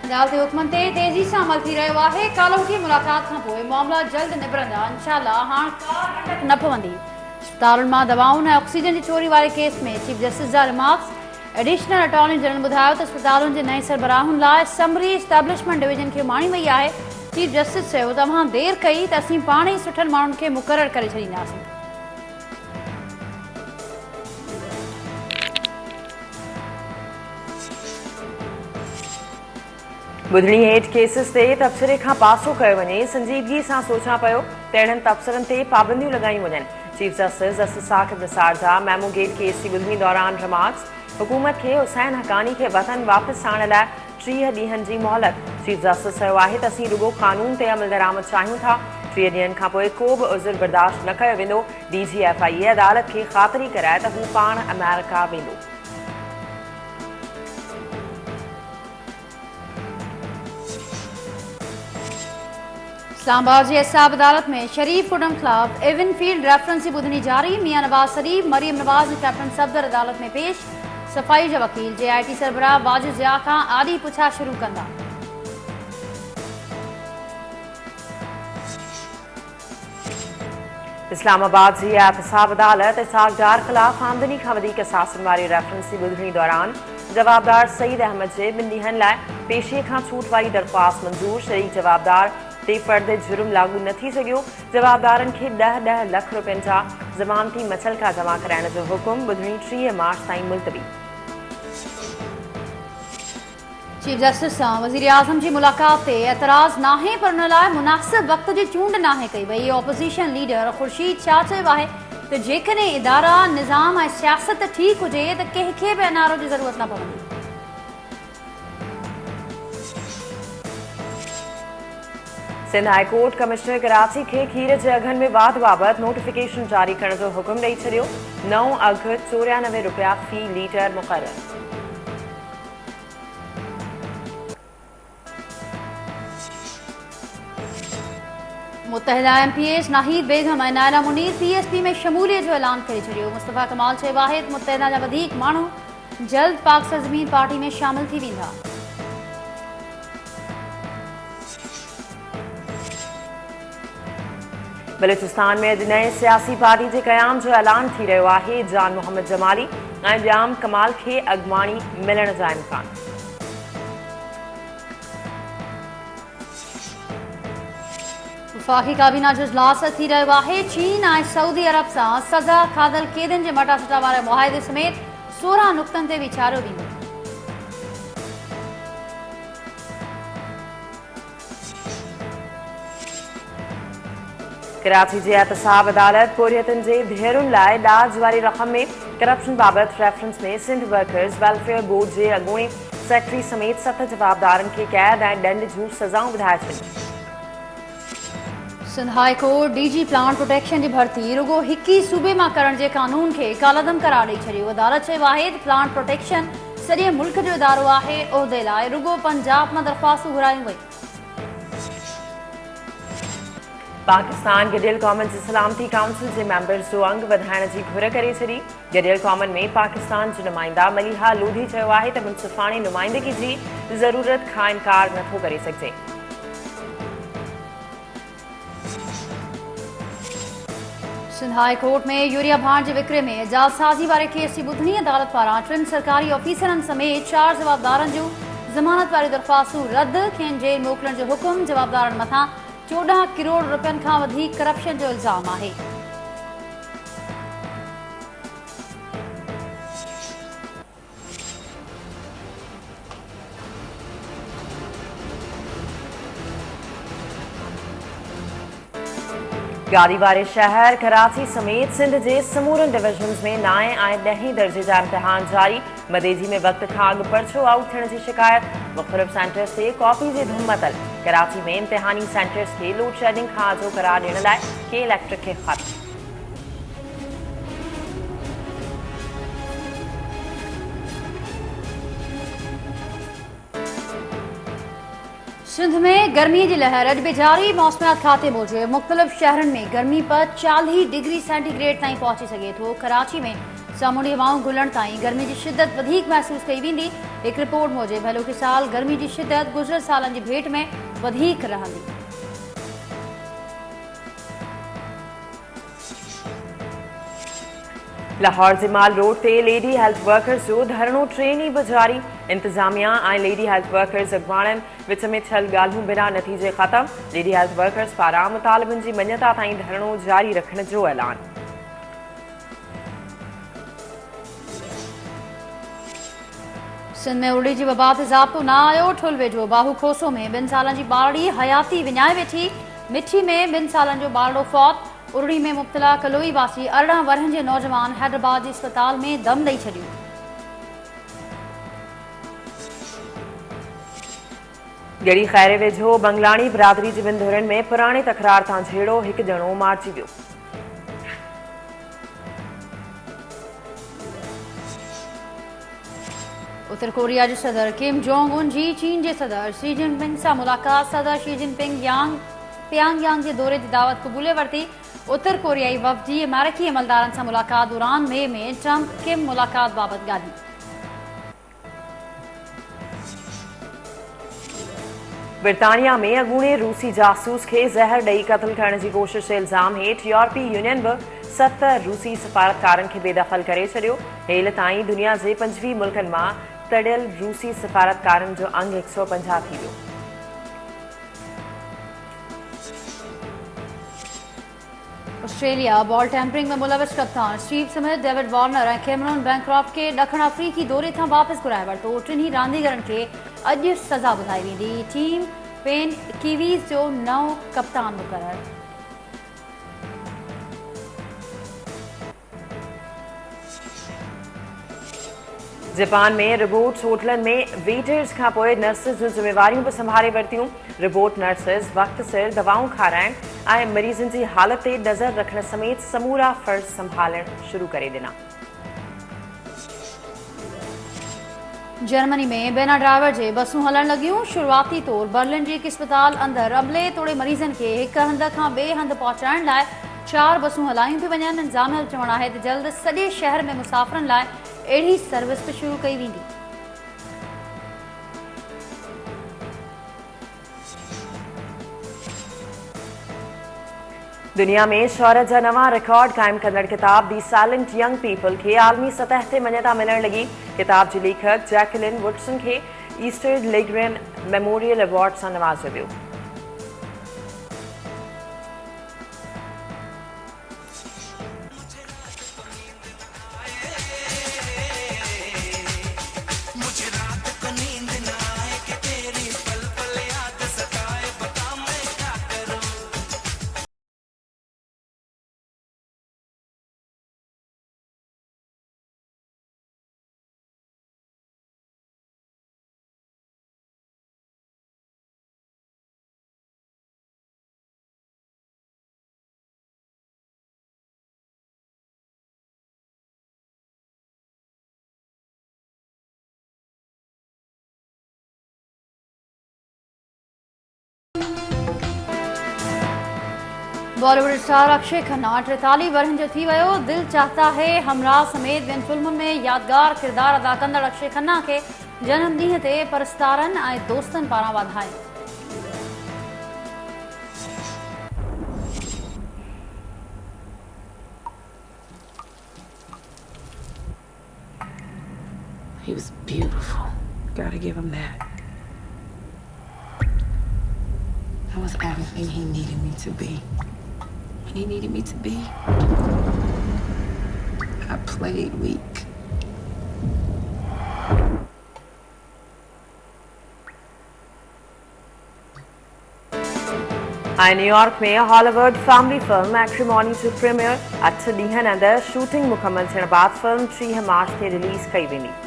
अदालती हुक्मनि ते तेज़ी सां अमल थी रहियो आहे। काल्ह मुलाक़ात खां पोइ मामला जल्द निबरंदा। इंशाअल्लाह हाणे का न पवंदी। अस्पतालुनि मां दवाउनि ऐं ऑक्सीजन जी चोरी वारे केस में चीफ जस्टिस जा रिमार्क्स। एडिशनल अटॉर्नी जनरल ॿुधायो त अस्पतालुनि जे नए सरबराहुनि लाइ समरी एस्टेब्लिशमेंट डिवीजन खे माणी वई आहे। चीफ जस्टिस चयो, तव्हां देरि कई त असीं पाण ई सुठनि माण्हुनि खे मुक़ररु करे छॾींदासीं। बुधणी हेठि केसिस ते तबसरे खां पासो कयो वञे। संजीदगी सां सोचां पियो त अहिड़नि तबसरनि ते पाबंदियूं लॻायूं वञनि। चीफ जस्टिस साकिब निसार जा मेमो गेट केस जी बुधणी दौरान रिमार्क्स। हुकूमत खे हुसैन हक़ानी खे वतन वापसि आणण लाइ 30 ॾींहनि जी मोहलत। चीफ जस्टिस चयो आहे त असीं रुगो कानून ते अमल दरामद चाहियूं था। 30 ॾींहनि खां पोइ को बि उज़ुर बर्दाश्त न कयो वेंदो। DGFIA अदालत खे ख़ातिरी कराए त हू पाण अमेरिका वेंदो। इस्लामाबाद जी एहसाब अदालत में शरीफ कुडम खिलाफ एवन फील्ड रेफरेंस बुधनी जारी। मियां नवाज शरीफ मरियम नवाज कैप्टन सफदर अदालत में पेश। सफ़ाई जा वकील JIT सरबराह वाजिद ज़िया खां आॾी पुछा शुरू कंदा। इस्लामाबाद जी एहतसाब अदालत इसहाक डार खिलाफ आमदनी खां वधीक सासन वारी रेफरेंस जी बुधणी दौरान जवाबदार सईद अहमद जे 2 ॾींहनि लाइ पेशीअ खां छूट वारी दरख़्वास्त मंज़ूर। शरीक जवाबदार ते फ़र्द जुर्म लागू न थी सघियो। जवाबदारनि खे 10-10 लख रुपयनि जा ज़मानती मचलका जमा कराइण जो हुकुम। बुधणी 30 मार्च ताईं मुलतवी। चीफ जस्टिस सां वज़ीर आज़म जी मुलाक़ात ते एतराज़ नाहे, पर उन लाइ मुनासिब वक़्त जी चूंड नाहे कई वई। ऑपोज़िशन लीडर ख़ुर्शीद शाह चयो आहे त जेकॾहिं इदारा निज़ाम ऐं सियासत ठीक हुजे त कंहिंखे बि NRO जी ज़रूरत न पवंदी। Sindh high court commissioner Karachi खे खीर जे अघनि में वाध बाबति नोटिफिकेशन जारी करण जो हुकुम ॾेई छॾियो। नओं अघु 94 रुपया फ़ी लीटर मुक़ररु। मुतहिदा MPAs नाहिद बेगम ऐं नायला मुनीर PSP में शमूलियत जो ऐलान करे छॾियो। मुस्तफ़ा कमाल चयो आहे त मुतहिदा जा वधीक माण्हू जल्द पाक सरज़मीन पार्टी में शामिल थी वेंदा। बलूचिस्तान में अॼु नए सियासी पार्टी जे क़याम जो ऐलान थी रहियो आहे। जान मोहम्मद जमाली ऐं ॿियाम कमाल खे अॻुवाणी मिलण जा इम्कान। वफ़ाक़ी काबीना जो इजलास थी रहियो आहे। चीन ऐं सऊदी अरब सां सज़ा खाधल क़ैदियुनि जे मटासटा वारे मुआहिदे समेत 16 नुक़्तनि ते वीचारियो वेंदो। कराची जी एहतसाब अदालत पोरियतुनि जे धीअरुनि लाइ ॾाज वारी रक़म में करप्शन बाबति रेफरेंस में सिंध वर्कर्स वेलफेयर बोर्ड जे अॻूणे सेक्रेटरी समेत 7 जवाबदारनि खे क़ैद ऐं ॾंड जूं सज़ाऊं ॿुधाए छॾियूं। Sindh high court DG plant protection जी भर्ती रुगो हिक ई सूबे मां करण जे कानून खे कालअदम करार ॾेई छॾियो। अदालत चयो आहे त प्लांट प्रोटेक्शन सॼे मुल्क जो इदारो आहे। उहिदे लाइ रुगो पंजाब मां दरख़्वास्तूं घुरायूं वयूं। पाकिस्तान गडियल कॉमन जी सलामती काउंसिल जे मेंबर्स जो अंग वधाइण जी घुर करे छॾी। गडियल कॉमन में पाकिस्तान जो नुमाइंदा मलिहा लोधी चयो आहे त मुनसिफ़ाणी नुमाइंदगी जी ज़रूरत खां इनकार नथो करे सघिजे। सिंध हाई कोर्ट में यूरिया भांड जे विकिरे में जालसाज़ी वारे केस जी बुधणी अदालत पारां 3 सरकारी ऑफिसरनि समेत 4 जवाबदारनि जूं ज़मानत वारी दरख़्वास्तूं रद्द। खेनि जेल मोकिलण जो हुकुम। जवाबदारनि मथां 14 करोड़ रुपयनि खां वधीक करप्शन जो इल्ज़ाम आहे। गाड़ी वारे शहर कराची समेत सिंध जे समूरनि डिविजन्स में 9 ऐं 10 दर्जे जा इम्तिहान जारी। मदेजी में वक़्त खां अॻु पर्चो आउट थियण जी शिकायत। मुख़्तलिफ़ सेंटर्स ते कॉपी जी धूम मतल। कराची में इम्तिहानी सेंटर्स खे लोड शेडिंग खां आजो करार ॾियण लाइ के इलेक्ट्रिक खे ख़त। सिंध में गर्मी की लहर अॼु बि जारी। मौसमियात खाते मूजिब मुख़्तलिफ़ शहरनि में गर्मी पर 40 डिग्री सेंटीग्रेड ताईं पहुची सघे थो। कराची में सामूंडी हवाऊं घुलण ताईं गर्मी जी शिदत वधीक महसूस कई वेंदी। एक रिपोर्ट मूजिब हलोके साल गर्मी जी शिदत गुज़िरियल सालन जी भेट में वधीक रहंदी। लाहौर जिमाल रोड ते लेडी हेल्थ वर्कर्स जो धरणो ट्रेनी बि जारी। इंतजामिया ऐं लेडी हेल्थ वर्कर्स अॻवाणनि विच में थियल ॻाल्हियूं बिना नतीजे ख़त्म। लेडी हेल्थ वर्कर्स पारां मुतालिबनि जी मञता ताईं धरणो जारी रखण जो ऐलान। सिंध में उड़ी जी वबा ते ज़ाब्तो न आयो। ठुल वेझो बाहू खोसो में 2 सालनि जी ॿारड़ी हयाती विञाए वेठी। मिठी में 2 सालनि जो ॿारड़ो फौत। उरड़ी में मुब्तला कलोई वासी 18 वरहनि जे नौजवान हैदराबाद जे अस्पताल में दम ॾेई छॾियो। ॻड़ी खैरे वेझो बंगलाणी बिरादरी जी 2 धुरनि में पुराणे तकरार तां झेड़ो। हिकु ॼणो मारिजी वियो। उत्तर कोरिया जे सदर किम जोंग उन जी चीन जे सदर शी जिनपिंग सां मुलाक़ात। सदर शी जिनपिंग प्यांगयांग जे दौरे जी दावत क़बूले वरिती। उत्तर कोरियाई वफ़दी अमेरिकी अमलदारनि सां मुलाक़ात दौरान मे में ट्रंप किम मुलाक़ात बाबति ॻाल्ही। ब्रिटानिया में अॻूणे रूसी जासूस खे ज़हर ॾेई क़त्ल करण जी कोशिश जे इल्ज़ाम हेठि यूरोपी यूनियन बि 7 रूसी सफ़ारतकारनि खे बेदख़ल करे छॾियो। हेल ताईं दुनिया जे 25 मुल्कनि मां तड़ियल रूसी सफ़ारतकारनि जो अंग 150 थी वियो। ऑस्ट्रेलिया बॉल टैंपरिंग में मुलविस कप्तान स्टीव स्मिथ डेविड वार्नर ऐं कैमरून बैनक्रॉफ्ट खे ॾखण अफ्रीकी दौरे तां वापसि घुराए वरितो। टिन्ही रांदीगरनि खे अॼु सज़ा ॿुधाई वेंदी। टीम पेन कीवीज़ जो नओं कप्तान मुक़ररु। जापान में रिपोर्ट्स होटलनि में वेटर्स खां पोइ नर्सिस जूं ज़िम्मेवारियूं बि संभाले वरितियूं। रिपोर्ट नर्सिस वक़्त सिर दवाऊं खाराइण ऐं मरीज़नि जी हालत ते नज़र रखण समेत समूरा फ़र्ज़ संभालण शुरू करे ॾिना। जर्मनी में बिना ड्राइवर जे बसूं हलण लॻियूं। शुरूआती तौर बर्लिन जे हिकु अस्पताल अंदरि अमले तोड़े मरीज़नि खे हिक हंध खां ॿिए हंधि पहुचाइण लाइ 4 बसूं हलायूं पियूं वञनि। इंतज़ामिया जो चवणु आहे त जल्द सॼे शहर में मुसाफ़िरनि लाइ अहिड़ी सर्विस बि शुरू कई वेंदी। दुनिया में शौहरत जा नवां रिकॉर्ड क़ाइम कंदड़ किताब दी साइलेंट यंग पीपल खे आलमी सतह ते मञता मिलण लॻी। किताब जी लेखक जैकलिन वुडसन खे ईस्टर लेग्रेन मेमोरियल अवार्ड सां नवाज़ियो वियो। बॉलीवुड स्टार अक्षय खन्ना 43 वरहनि जो थी वियो। दिल चाहता है हमराह समेत ॿियनि फिल्मुनि में यादगार किरदार अदा कंदड़ अक्षय खन्ना खे जनम ॾींहं ते परस्तारनि ऐं दोस्तनि पारां वाधायूं। He was beautiful. Gotta give him that. I was everything he needed me to be. He needed me to be. I played weak. New York में हॉलीवुड फैमिली फिल्म मैट्रिमोनी जो प्रीमियर 8 ॾींहनि अंदरि शूटिंग मुकमल थियण बाद फिल्म 3 मार्च ते release कई वेंदी।